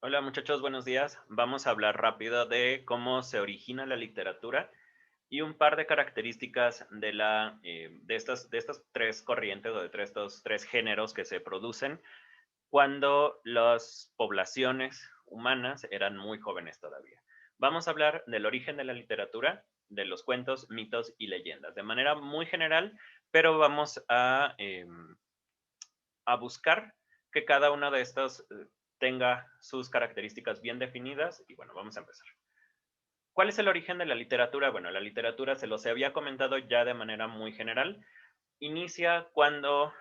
Hola muchachos, buenos días. Vamos a hablar rápido de cómo se origina la literatura y un par de características de estas tres corrientes o de estos tres géneros que se producen cuando las poblaciones humanas eran muy jóvenes todavía. Vamos a hablar del origen de la literatura, de los cuentos, mitos y leyendas, de manera muy general, pero vamos a buscar que cada una de estas tenga sus características bien definidas y bueno, vamos a empezar. ¿Cuál es el origen de la literatura? Bueno, la literatura se los había comentado ya de manera muy general. Inicia cuando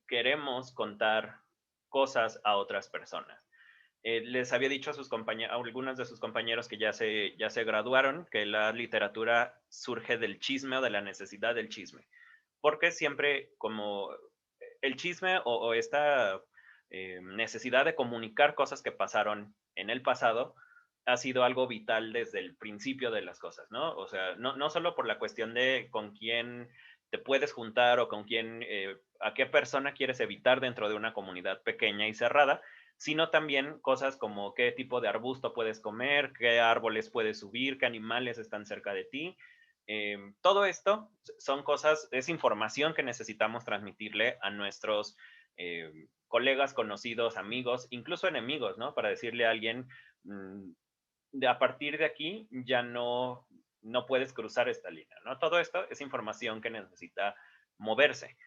queremos contar cosas a otras personas. Les había dicho a a algunos de sus compañeros que ya se graduaron que la literatura surge del chisme o de la necesidad del chisme, porque siempre como el chisme o esta necesidad de comunicar cosas que pasaron en el pasado ha sido algo vital desde el principio de las cosas, ¿no? O sea, no solo por la cuestión de con quién te puedes juntar o con quién, a qué persona quieres evitar dentro de una comunidad pequeña y cerrada, sino también cosas como qué tipo de arbusto puedes comer, qué árboles puedes subir, qué animales están cerca de ti. Todo esto son cosas, es información que necesitamos transmitirle a nuestros colegas, conocidos, amigos, incluso enemigos, ¿no? Para decirle a alguien, mm, a partir de aquí ya no puedes cruzar esta línea, ¿no? Todo esto es información que necesita moverse.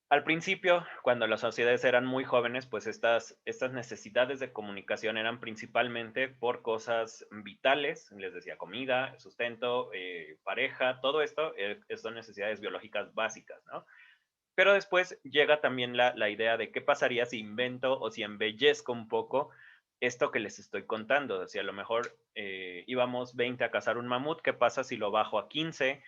Al principio, cuando las sociedades eran muy jóvenes, pues estas necesidades de comunicación eran principalmente por cosas vitales, les decía comida, sustento, pareja, todo esto son necesidades biológicas básicas, ¿no? Pero después llega también la idea de qué pasaría si invento o si embellezco un poco esto que les estoy contando. Si a lo mejor íbamos 20 a cazar un mamut, ¿qué pasa si lo bajo a 15?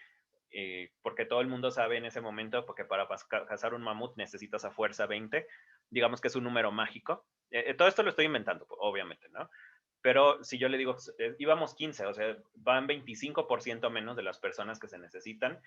Porque todo el mundo sabe en ese momento, porque para cazar un mamut necesitas a fuerza 20, digamos que es un número mágico. Todo esto lo estoy inventando, obviamente, ¿no? Pero si yo le digo, íbamos 15, o sea, van 25% menos de las personas que se necesitan,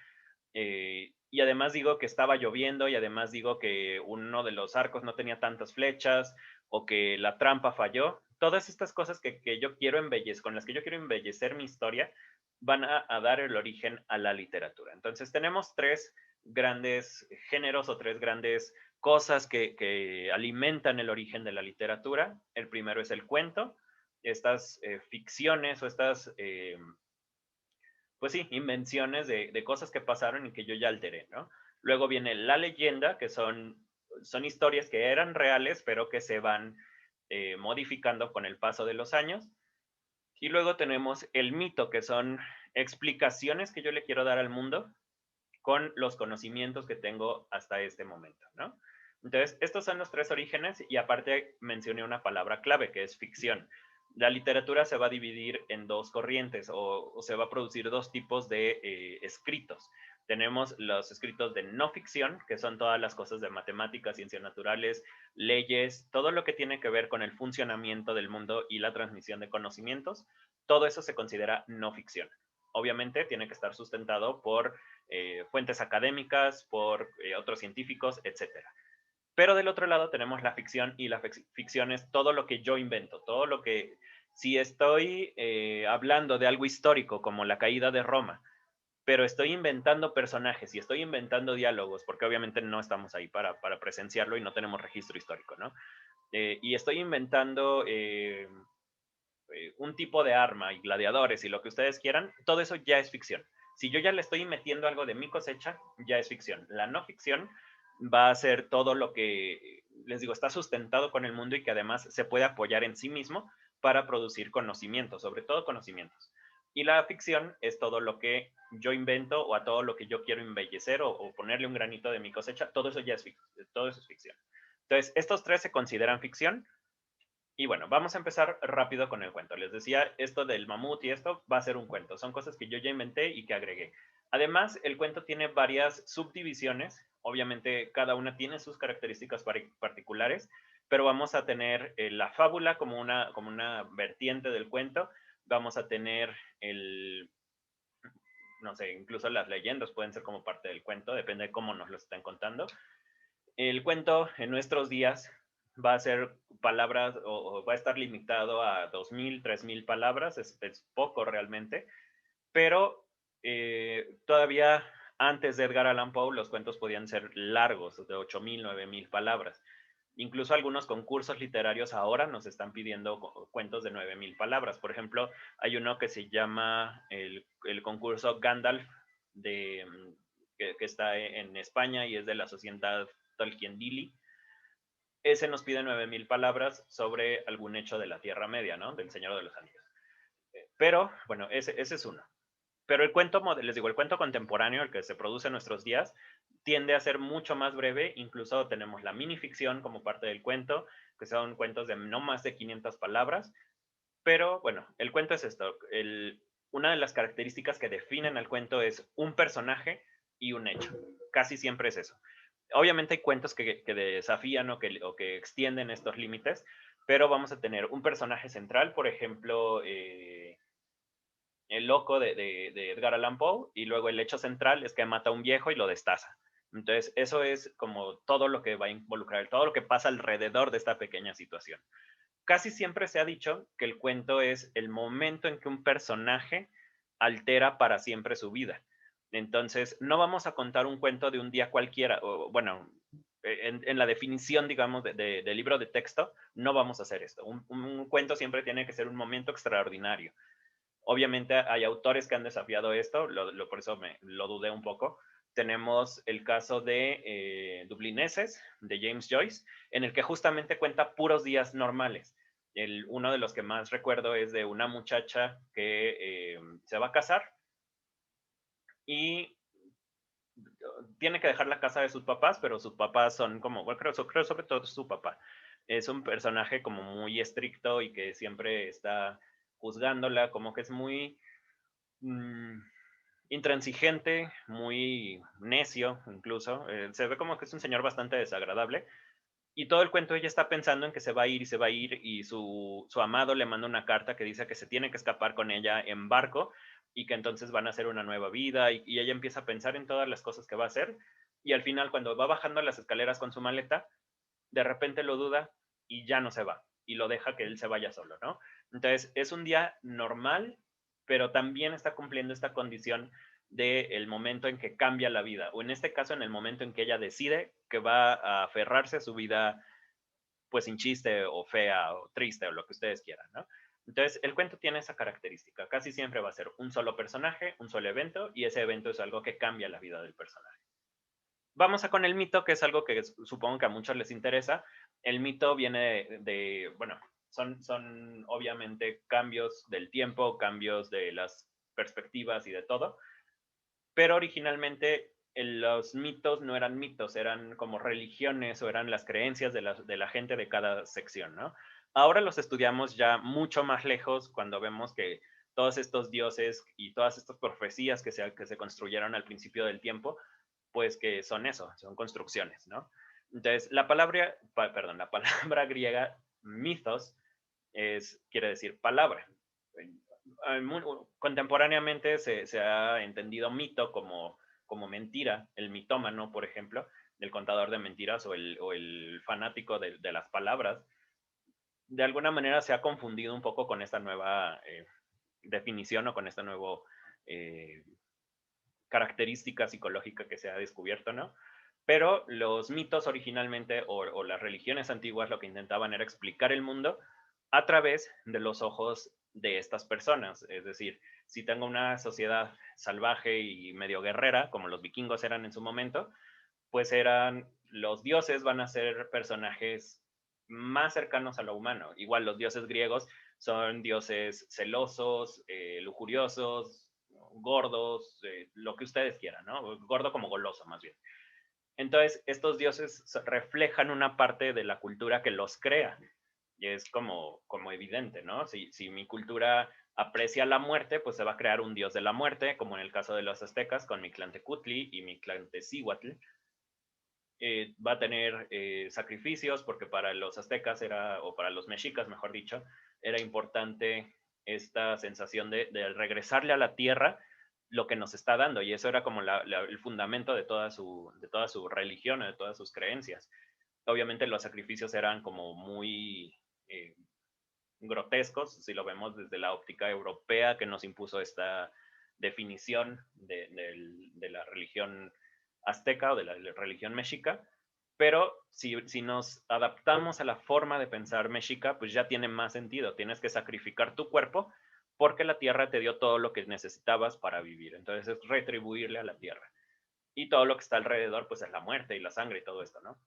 y además digo que estaba lloviendo y además digo que uno de los arcos no tenía tantas flechas o que la trampa falló. Todas estas cosas que yo quiero embellecer, con las que yo quiero embellecer mi historia, van a dar el origen a la literatura. Entonces tenemos tres grandes géneros o tres grandes cosas que alimentan el origen de la literatura. El primero es el cuento, estas ficciones o estas pues sí, invenciones de cosas que pasaron y que yo ya alteré, ¿no? Luego viene la leyenda, que son historias que eran reales, pero que se van modificando con el paso de los años. Y luego tenemos el mito, que son explicaciones que yo le quiero dar al mundo con los conocimientos que tengo hasta este momento, ¿no? Entonces, estos son los tres orígenes y aparte mencioné una palabra clave que es ficción. La literatura se va a dividir en dos corrientes o se va a producir dos tipos de escritos. Tenemos los escritos de no ficción, que son todas las cosas de matemáticas, ciencias naturales, leyes, todo lo que tiene que ver con el funcionamiento del mundo y la transmisión de conocimientos. Todo eso se considera no ficción. Obviamente tiene que estar sustentado por fuentes académicas, por otros científicos, etcétera. Pero del otro lado tenemos la ficción y la ficción es todo lo que yo invento, todo lo que, si estoy hablando de algo histórico como la caída de Roma, pero estoy inventando personajes y estoy inventando diálogos, porque obviamente no estamos ahí para presenciarlo y no tenemos registro histórico, ¿no? Y estoy inventando un tipo de arma y gladiadores y lo que ustedes quieran, todo eso ya es ficción. Si yo ya le estoy metiendo algo de mi cosecha, ya es ficción. La no ficción va a ser todo lo que, les digo, está sustentado con el mundo y que además se puede apoyar en sí mismo para producir conocimientos, sobre todo conocimientos. Y la ficción es todo lo que yo invento o a todo lo que yo quiero embellecer o ponerle un granito de mi cosecha, todo eso ya es ficción, todo eso es ficción. Entonces, estos tres se consideran ficción, y bueno, vamos a empezar rápido con el cuento. Les decía, esto del mamut y esto va a ser un cuento. Son cosas que yo ya inventé y que agregué. Además, el cuento tiene varias subdivisiones. Obviamente, cada una tiene sus características particulares, pero vamos a tener la fábula como una vertiente del cuento. Vamos a tener no sé, incluso las leyendas pueden ser como parte del cuento, depende de cómo nos lo estén contando. El cuento en nuestros días va a ser palabras o va a estar limitado a 2000, 3000 palabras, es poco realmente, pero todavía antes de Edgar Allan Poe los cuentos podían ser largos, de 8000, 9000 palabras. Incluso algunos concursos literarios ahora nos están pidiendo cuentos de 9000 palabras. Por ejemplo, hay uno que se llama el concurso Gandalf, de, que está en España y es de la sociedad Tolkien-Dili. Ese nos pide 9000 palabras sobre algún hecho de la Tierra Media, ¿no? Del Señor de los Anillos. Pero, bueno, ese es uno. Pero el cuento, les digo, el cuento contemporáneo, el que se produce en nuestros días, tiende a ser mucho más breve. Incluso tenemos la minificción como parte del cuento, que son cuentos de no más de 500 palabras. Pero bueno, el cuento es esto. Una de las características que definen al cuento es un personaje y un hecho. Casi siempre es eso. Obviamente hay cuentos que desafían o que extienden estos límites, pero vamos a tener un personaje central, por ejemplo, el loco de Edgar Allan Poe, y luego el hecho central es que mata a un viejo y lo destaza. Entonces, eso es como todo lo que va a involucrar, todo lo que pasa alrededor de esta pequeña situación. Casi siempre se ha dicho que el cuento es el momento en que un personaje altera para siempre su vida. Entonces, no vamos a contar un cuento de un día cualquiera, o bueno, en la definición, digamos, de libro de texto, no vamos a hacer esto. Un cuento siempre tiene que ser un momento extraordinario. Obviamente hay autores que han desafiado esto, por eso lo dudé un poco. Tenemos el caso de Dublineses, de James Joyce, en el que justamente cuenta puros días normales. Uno de los que más recuerdo es de una muchacha que se va a casar y tiene que dejar la casa de sus papás, pero sus papás son como, bueno, creo sobre todo su papá. Es un personaje como muy estricto y que siempre está juzgándola, como que es muy intransigente, muy necio incluso. Se ve como que es un señor bastante desagradable. Y todo el cuento ella está pensando en que se va a ir y se va a ir y su amado le manda una carta que dice que se tiene que escapar con ella en barco y que entonces van a hacer una nueva vida y ella empieza a pensar en todas las cosas que va a hacer y al final cuando va bajando las escaleras con su maleta, de repente lo duda y ya no se va y lo deja que él se vaya solo, ¿no? Entonces es un día normal, pero también está cumpliendo esta condición del momento en que cambia la vida, o en este caso en el momento en que ella decide que va a aferrarse a su vida, pues sin chiste o fea o triste o lo que ustedes quieran, ¿no? Entonces el cuento tiene esa característica, casi siempre va a ser un solo personaje, un solo evento, y ese evento es algo que cambia la vida del personaje. Vamos a con el mito, que es algo que supongo que a muchos les interesa. El mito viene bueno, son obviamente cambios del tiempo, cambios de las perspectivas y de todo, pero originalmente los mitos no eran mitos, eran como religiones o eran las creencias de la gente de cada sección, ¿no? Ahora los estudiamos ya mucho más lejos cuando vemos que todos estos dioses y todas estas profecías que se construyeron al principio del tiempo, pues que son eso, son construcciones, ¿no? Entonces, la palabra griega mitos quiere decir palabra. Contemporáneamente se ha entendido mito como mentira, el mitómano, por ejemplo, el contador de mentiras o el fanático de las palabras. De alguna manera se ha confundido un poco con esta nueva definición o con esta nueva eh, característica psicológica que se ha descubierto, ¿no? Pero los mitos originalmente o las religiones antiguas lo que intentaban era explicar el mundo a través de los ojos de estas personas. Es decir, si tengo una sociedad salvaje y medio guerrera, como los vikingos eran en su momento, pues los dioses van a ser personajes más cercanos a lo humano. Igual los dioses griegos son dioses celosos, lujuriosos, gordos, lo que ustedes quieran, ¿no? Gordo como goloso, más bien. Entonces, estos dioses reflejan una parte de la cultura que los crea. Y es como evidente, ¿no? Si mi cultura aprecia la muerte, pues se va a crear un dios de la muerte, como en el caso de los aztecas con Mictlantecutli y Mictlantecíhuatl. Va a tener sacrificios porque para los aztecas o para los mexicas, mejor dicho, era importante esta sensación de regresarle a la tierra lo que nos está dando, y eso era como el fundamento de toda su religión, de todas sus creencias. Obviamente los sacrificios eran como muy grotescos, si lo vemos desde la óptica europea que nos impuso esta definición de la religión azteca o de la religión mexica, pero si nos adaptamos a la forma de pensar mexica, pues ya tiene más sentido. Tienes que sacrificar tu cuerpo porque la tierra te dio todo lo que necesitabas para vivir. Entonces es retribuirle a la tierra. Y todo lo que está alrededor, pues es la muerte y la sangre y todo esto, ¿no?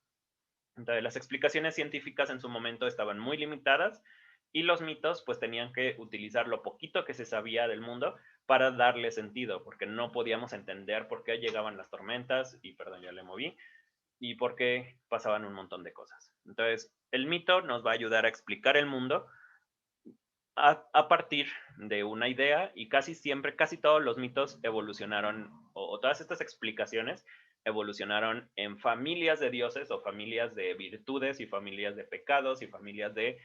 Entonces las explicaciones científicas en su momento estaban muy limitadas y los mitos pues tenían que utilizar lo poquito que se sabía del mundo para darle sentido, porque no podíamos entender por qué llegaban las tormentas, y perdón, ya le moví, y por qué pasaban un montón de cosas. Entonces, el mito nos va a ayudar a explicar el mundo a partir de una idea, y casi siempre, casi todos los mitos evolucionaron, o todas estas explicaciones evolucionaron en familias de dioses o familias de virtudes y familias de pecados y familias de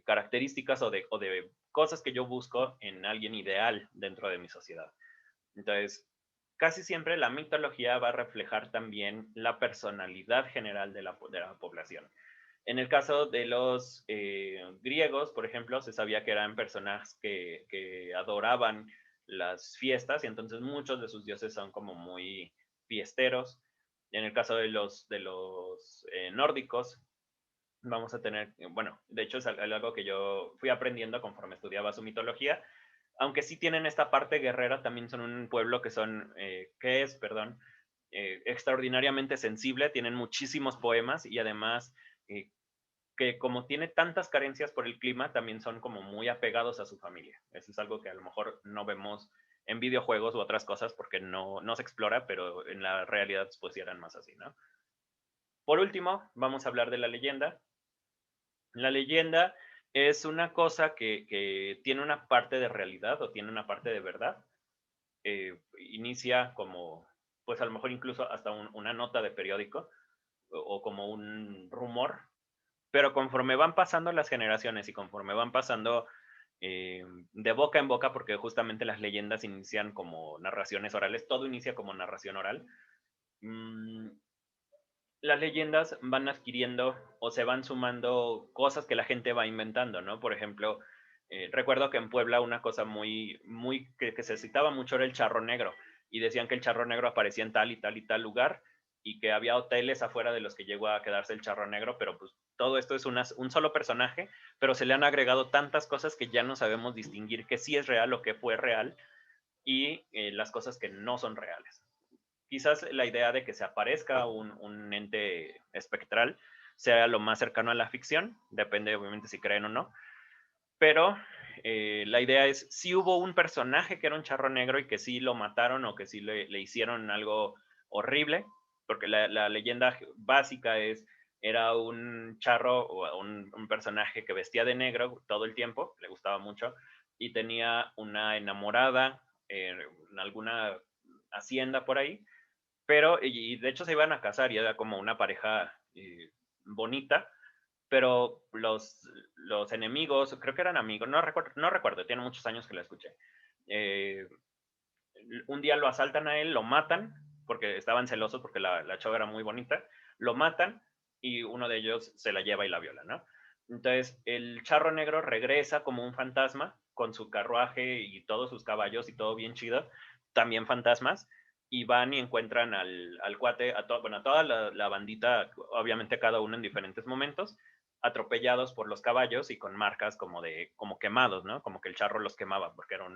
características o de cosas que yo busco en alguien ideal dentro de mi sociedad. Entonces, casi siempre la mitología va a reflejar también la personalidad general de la población. En el caso de los griegos, por ejemplo, se sabía que eran personas que adoraban las fiestas y entonces muchos de sus dioses son como muy fiesteros. En el caso de los nórdicos, vamos a tener, bueno, de hecho es algo que yo fui aprendiendo conforme estudiaba su mitología, aunque sí tienen esta parte guerrera, también son un pueblo que es, perdón, extraordinariamente sensible, tienen muchísimos poemas y además eh, que como tiene tantas carencias por el clima, también son como muy apegados a su familia. Eso es algo que a lo mejor no vemos en videojuegos u otras cosas porque no se explora, pero en la realidad pues sí eran más así, ¿no? Por último, vamos a hablar de la leyenda. La leyenda es una cosa que tiene una parte de realidad o tiene una parte de verdad. Inicia como, pues a lo mejor incluso hasta una nota de periódico o como un rumor, pero conforme van pasando las generaciones y conforme van pasando de boca en boca, porque justamente las leyendas inician como narraciones orales, todo inicia como narración oral, mmm, las leyendas van adquiriendo o se van sumando cosas que la gente va inventando, ¿no? Por ejemplo, recuerdo que en Puebla una cosa que se citaba mucho era el charro negro, y decían que el charro negro aparecía en tal y tal y tal lugar, y que había hoteles afuera de los que llegó a quedarse el charro negro, pero pues todo esto es un solo personaje, pero se le han agregado tantas cosas que ya no sabemos distinguir qué sí es real o qué fue real, y las cosas que no son reales. Quizás la idea de que se aparezca un ente espectral sea lo más cercano a la ficción, depende obviamente si creen o no, pero la idea es si hubo un personaje que era un charro negro y que sí lo mataron o que sí le hicieron algo horrible, porque la leyenda básica era un charro o un personaje que vestía de negro todo el tiempo, le gustaba mucho, y tenía una enamorada en alguna hacienda por ahí, pero, y de hecho se iban a casar y era como una pareja bonita, pero los enemigos, creo que eran amigos, no recuerdo, tiene muchos años que la escuché. Eh, un día lo asaltan a él, lo matan, porque estaban celosos porque la chava era muy bonita, lo matan y uno de ellos se la lleva y la viola, ¿no? Entonces el charro negro regresa como un fantasma con su carruaje y todos sus caballos y todo bien chido, también fantasmas, y van y encuentran al cuate, bueno, a toda la bandita, obviamente cada uno en diferentes momentos, atropellados por los caballos y con marcas como quemados, ¿no? Como que el charro los quemaba porque era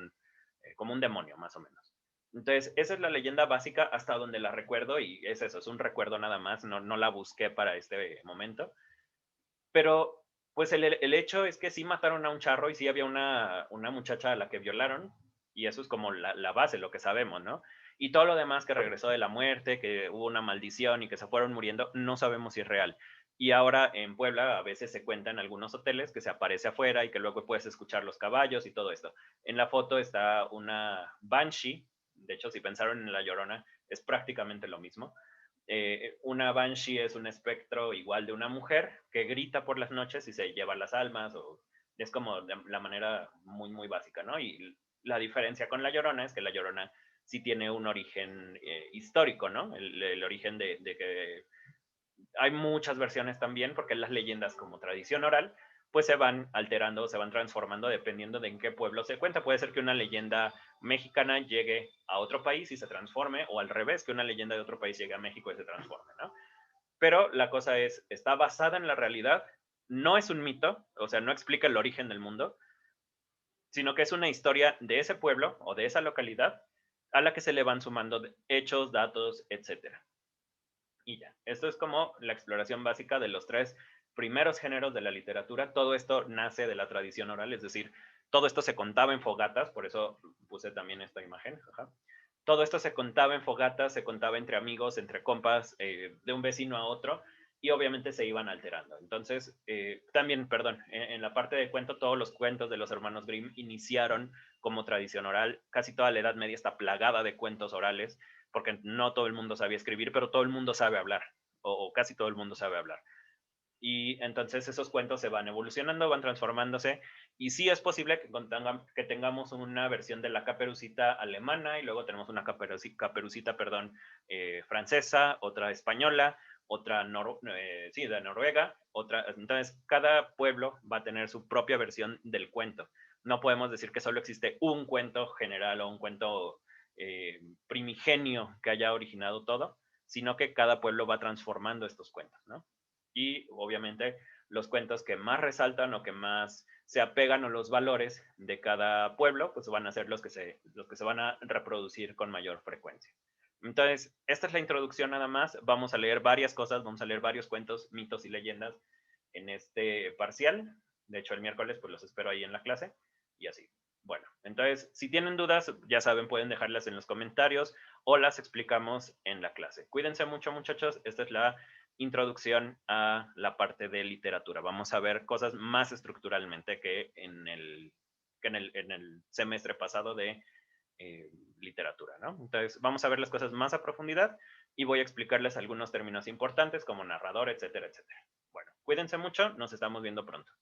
como un demonio, más o menos. Entonces, esa es la leyenda básica hasta donde la recuerdo, y es eso, es un recuerdo nada más, no la busqué para este momento. Pero, pues el hecho es que sí mataron a un charro y sí había una muchacha a la que violaron, y eso es como la base, lo que sabemos, ¿no? Y todo lo demás que regresó de la muerte, que hubo una maldición y que se fueron muriendo, no sabemos si es real. Y ahora en Puebla a veces se cuenta en algunos hoteles que se aparece afuera y que luego puedes escuchar los caballos y todo esto. En la foto está una banshee, de hecho si pensaron en La Llorona es prácticamente lo mismo. Una banshee es un espectro igual de una mujer que grita por las noches y se lleva las almas, o es como la manera muy básica, ¿no? Y la diferencia con la Llorona es que la Llorona sí tiene un origen histórico, ¿no? El origen de que hay muchas versiones también, porque las leyendas como tradición oral, pues se van alterando, se van transformando dependiendo de en qué pueblo se cuenta. Puede ser que una leyenda mexicana llegue a otro país y se transforme, o al revés, que una leyenda de otro país llegue a México y se transforme, ¿no? Pero la cosa es, está basada en la realidad, no es un mito, o sea, no explica el origen del mundo, sino que es una historia de ese pueblo o de esa localidad a la que se le van sumando hechos, datos, etcétera. Y ya, esto es como la exploración básica de los tres primeros géneros de la literatura. Todo esto nace de la tradición oral, es decir, todo esto se contaba en fogatas, por eso puse también esta imagen. Ajá. Todo esto se contaba en fogatas, se contaba entre amigos, entre compas, de un vecino a otro, y obviamente se iban alterando. Entonces, también, perdón, en la parte de cuento, todos los cuentos de los hermanos Grimm iniciaron como tradición oral. Casi toda la Edad Media está plagada de cuentos orales, porque no todo el mundo sabía escribir, pero todo el mundo sabe hablar, o casi todo el mundo sabe hablar. Y entonces esos cuentos se van evolucionando, van transformándose, y sí es posible que tengamos una versión de la Caperucita alemana, y luego tenemos una Caperucita, perdón, francesa, otra española, otra sí, de Noruega, otra. Entonces cada pueblo va a tener su propia versión del cuento. No podemos decir que solo existe un cuento general o un cuento primigenio que haya originado todo, sino que cada pueblo va transformando estos cuentos, ¿no? Y obviamente los cuentos que más resaltan o que más se apegan a los valores de cada pueblo, pues van a ser los que se van a reproducir con mayor frecuencia. Entonces, esta es la introducción nada más. Vamos a leer varias cosas, vamos a leer varios cuentos, mitos y leyendas en este parcial. De hecho, el miércoles pues los espero ahí en la clase y así. Bueno, entonces, si tienen dudas, ya saben, pueden dejarlas en los comentarios o las explicamos en la clase. Cuídense mucho, muchachos. Esta es la introducción a la parte de literatura. Vamos a ver cosas más estructuralmente que en el semestre pasado de literatura, ¿no? Entonces, vamos a ver las cosas más a profundidad y voy a explicarles algunos términos importantes como narrador, etcétera, etcétera. Bueno, cuídense mucho, nos estamos viendo pronto.